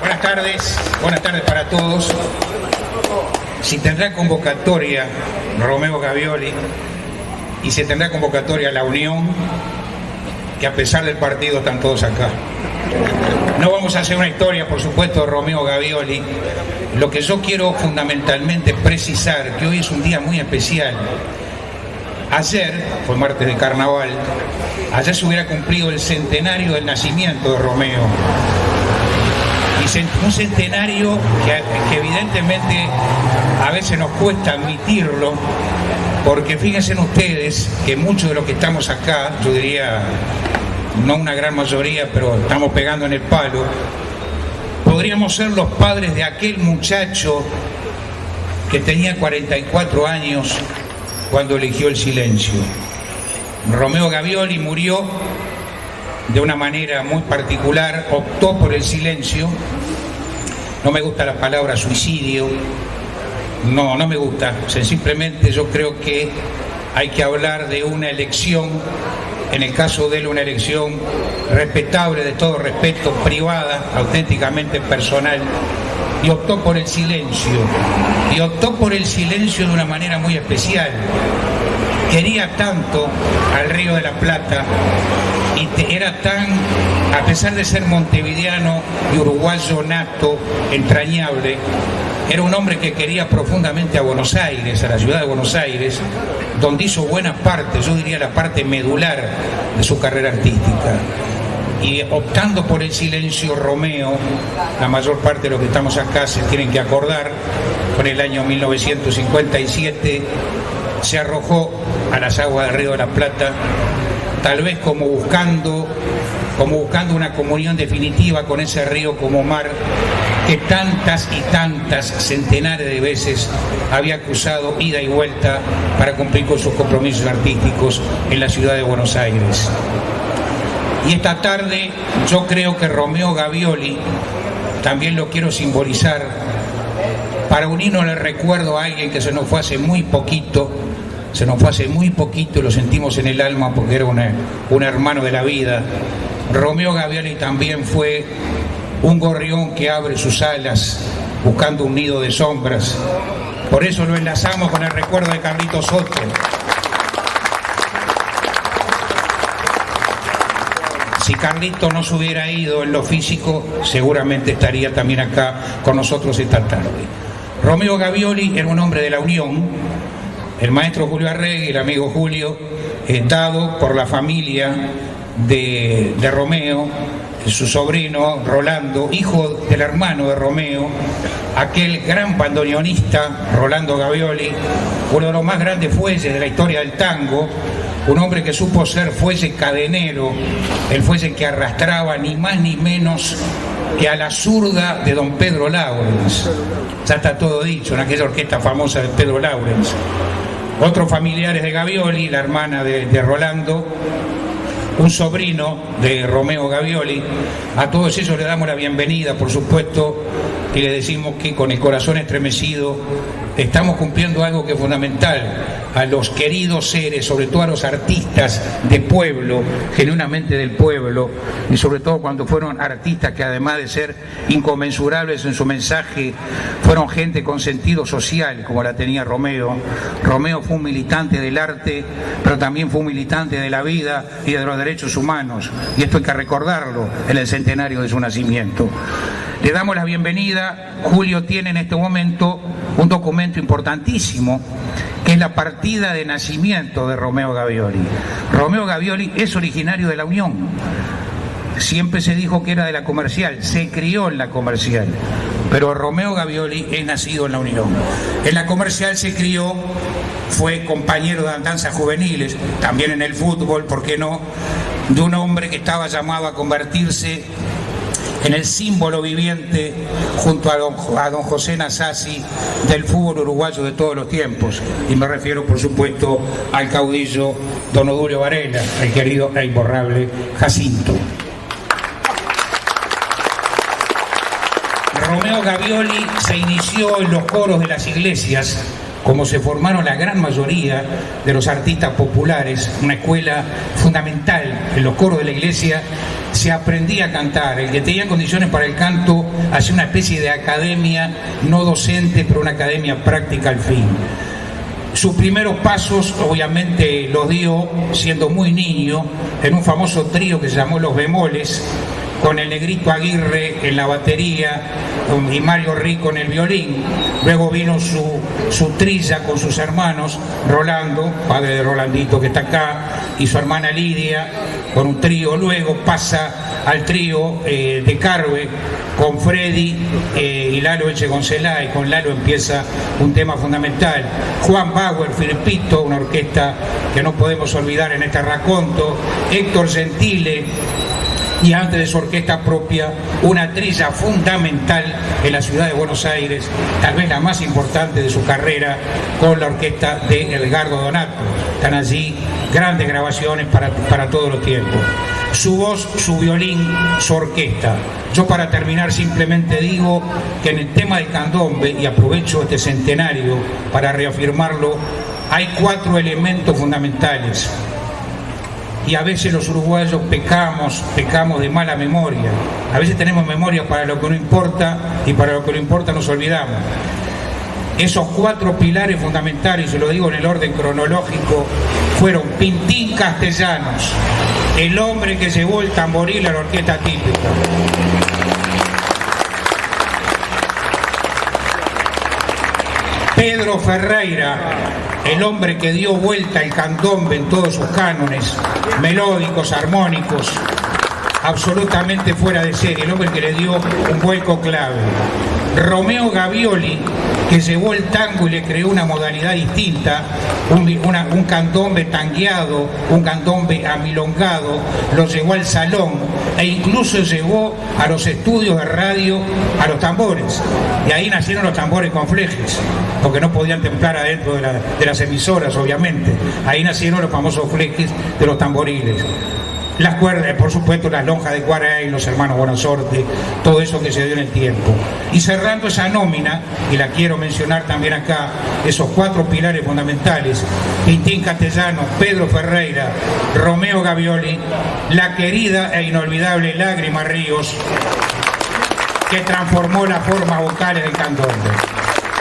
Buenas tardes para todos. Si tendrá convocatoria Romeo Gavioli y si tendrá convocatoria la Unión, que a pesar del partido están todos acá. No vamos a hacer una historia, por supuesto, de Romeo Gavioli. Lo que yo quiero fundamentalmente precisar, que hoy es un día muy especial. Ayer, fue martes de carnaval, ayer se hubiera cumplido el centenario del nacimiento de Romeo. Y un centenario que evidentemente a veces nos cuesta admitirlo, porque fíjense ustedes que muchos de los que estamos acá, yo diría, no una gran mayoría, pero estamos pegando en el palo, podríamos ser los padres de aquel muchacho que tenía 44 años cuando eligió el silencio. Romeo Gavioli murió de una manera muy particular, optó por el silencio. No me gusta la palabra suicidio, no me gusta. Simplemente yo creo que hay que hablar de una elección, en el caso de él una elección respetable, de todo respeto, privada, auténticamente personal, y optó por el silencio. Y optó por el silencio de una manera muy especial. Quería tanto al Río de la Plata y era tan, a pesar de ser montevideano y uruguayo nato, entrañable, era un hombre que quería profundamente a Buenos Aires, a la ciudad de Buenos Aires, donde hizo buena parte, yo diría la parte medular de su carrera artística. Y optando por el silencio, Romeo, la mayor parte de los que estamos acá se tienen que acordar, con el año 1957 se arrojó a las aguas del Río de la Plata, tal vez como buscando una comunión definitiva con ese río como mar que tantas y tantas centenares de veces había cruzado ida y vuelta para cumplir con sus compromisos artísticos en la ciudad de Buenos Aires. Y esta tarde yo creo que Romeo Gavioli, también lo quiero simbolizar, para unirnos al recuerdo a alguien que se nos fue hace muy poquito y lo sentimos en el alma porque era un hermano de la vida. Romeo Gavioli también fue un gorrión que abre sus alas buscando un nido de sombras. Por eso lo enlazamos con el recuerdo de Carlito Soto. Si Carlito no se hubiera ido en lo físico, seguramente estaría también acá con nosotros esta tarde. Romeo Gavioli era un hombre de la Unión. El maestro Julio Arregui, el amigo Julio, dado por la familia de Romeo, su sobrino Rolando, hijo del hermano de Romeo, aquel gran bandoneonista Rolando Gavioli, uno de los más grandes fuelles de la historia del tango, un hombre que supo ser fuelle cadenero, el fuelle que arrastraba ni más ni menos que a la zurda de don Pedro Laurens. Ya está todo dicho en aquella orquesta famosa de Pedro Laurens. Otros familiares de Gavioli, la hermana de Rolando, un sobrino de Romeo Gavioli. A todos ellos le damos la bienvenida, por supuesto, y le decimos que con el corazón estremecido estamos cumpliendo algo que es fundamental, a los queridos seres, sobre todo a los artistas de pueblo, genuinamente del pueblo, y sobre todo cuando fueron artistas que además de ser inconmensurables en su mensaje, fueron gente con sentido social, como la tenía Romeo. Romeo fue un militante del arte, pero también fue un militante de la vida y de los derechos humanos, y esto hay que recordarlo en el centenario de su nacimiento. Le damos la bienvenida. Julio tiene en este momento un documento importantísimo, que es la partida de nacimiento de Romeo Gavioli. Romeo Gavioli es originario de la Unión. Siempre se dijo que era de la Comercial, se crió en la Comercial, pero Romeo Gavioli es nacido en la Unión. En la Comercial se crió, fue compañero de danzas juveniles, también en el fútbol, ¿por qué no?, de un hombre que estaba llamado a convertirse en el símbolo viviente junto a don José Nasazzi del fútbol uruguayo de todos los tiempos, y me refiero por supuesto al caudillo don Odulio Varela, el querido e imborrable Jacinto. Romeo Gavioli se inició en los coros de las iglesias, como se formaron la gran mayoría de los artistas populares, una escuela fundamental. En los coros de la iglesia se aprendía a cantar. El que tenía condiciones para el canto hacia una especie de academia no docente, pero una academia práctica al fin. Sus primeros pasos obviamente los dio siendo muy niño en un famoso trío que se llamó Los Bemoles, con el Negrito Aguirre en la batería y Mario Rico en el violín. Luego vino su trilla con sus hermanos, Rolando, padre de Rolandito que está acá, y su hermana Lidia, con un trío. Luego pasa al trío de Carve con Freddy y Lalo Echegoncelá, y con Lalo empieza un tema fundamental. Juan Bauer, Filipito, una orquesta que no podemos olvidar en este raconto. Héctor Gentile, y antes de su orquesta propia, una trilla fundamental en la ciudad de Buenos Aires, tal vez la más importante de su carrera, con la orquesta de Edgardo Donato. Están allí grandes grabaciones para todos los tiempos. Su voz, su violín, su orquesta. Yo, para terminar, simplemente digo que en el tema del candombe, y aprovecho este centenario para reafirmarlo, hay 4 elementos fundamentales. Y a veces los uruguayos pecamos de mala memoria. A veces tenemos memoria para lo que no importa, y para lo que no importa nos olvidamos. Esos 4 pilares fundamentales, se lo digo en el orden cronológico, fueron Pintín Castellanos, el hombre que llevó el tamboril a la orquesta típica. Pedro Ferreira, el hombre que dio vuelta al candombe en todos sus cánones, melódicos, armónicos, absolutamente fuera de serie, el hombre que le dio un vuelco clave. Romeo Gavioli, que llevó el tango y le creó una modalidad distinta, un candombe tangueado, un candombe amilongado, lo llevó al salón e incluso llevó a los estudios de radio a los tambores. Y ahí nacieron los tambores con flejes, porque no podían templar adentro de las emisoras, obviamente. Ahí nacieron los famosos flejes de los tamboriles. Las cuerdas, por supuesto, las lonjas de Guaray, los hermanos Bonasorte, todo eso que se dio en el tiempo. Y cerrando esa nómina, y la quiero mencionar también acá, esos 4 pilares fundamentales: Pintín Castellanos, Pedro Ferreira, Romeo Gavioli, la querida e inolvidable Lágrima Ríos, que transformó las formas vocales del candombe.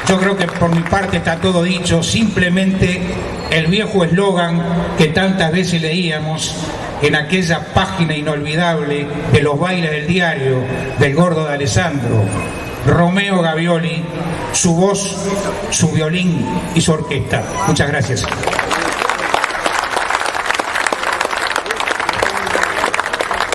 Yo creo que por mi parte está todo dicho. Simplemente el viejo eslogan que tantas veces leíamos en aquella página inolvidable de los bailes del diario del Gordo de Alessandro: Romeo Gavioli, su voz, su violín y su orquesta. Muchas gracias.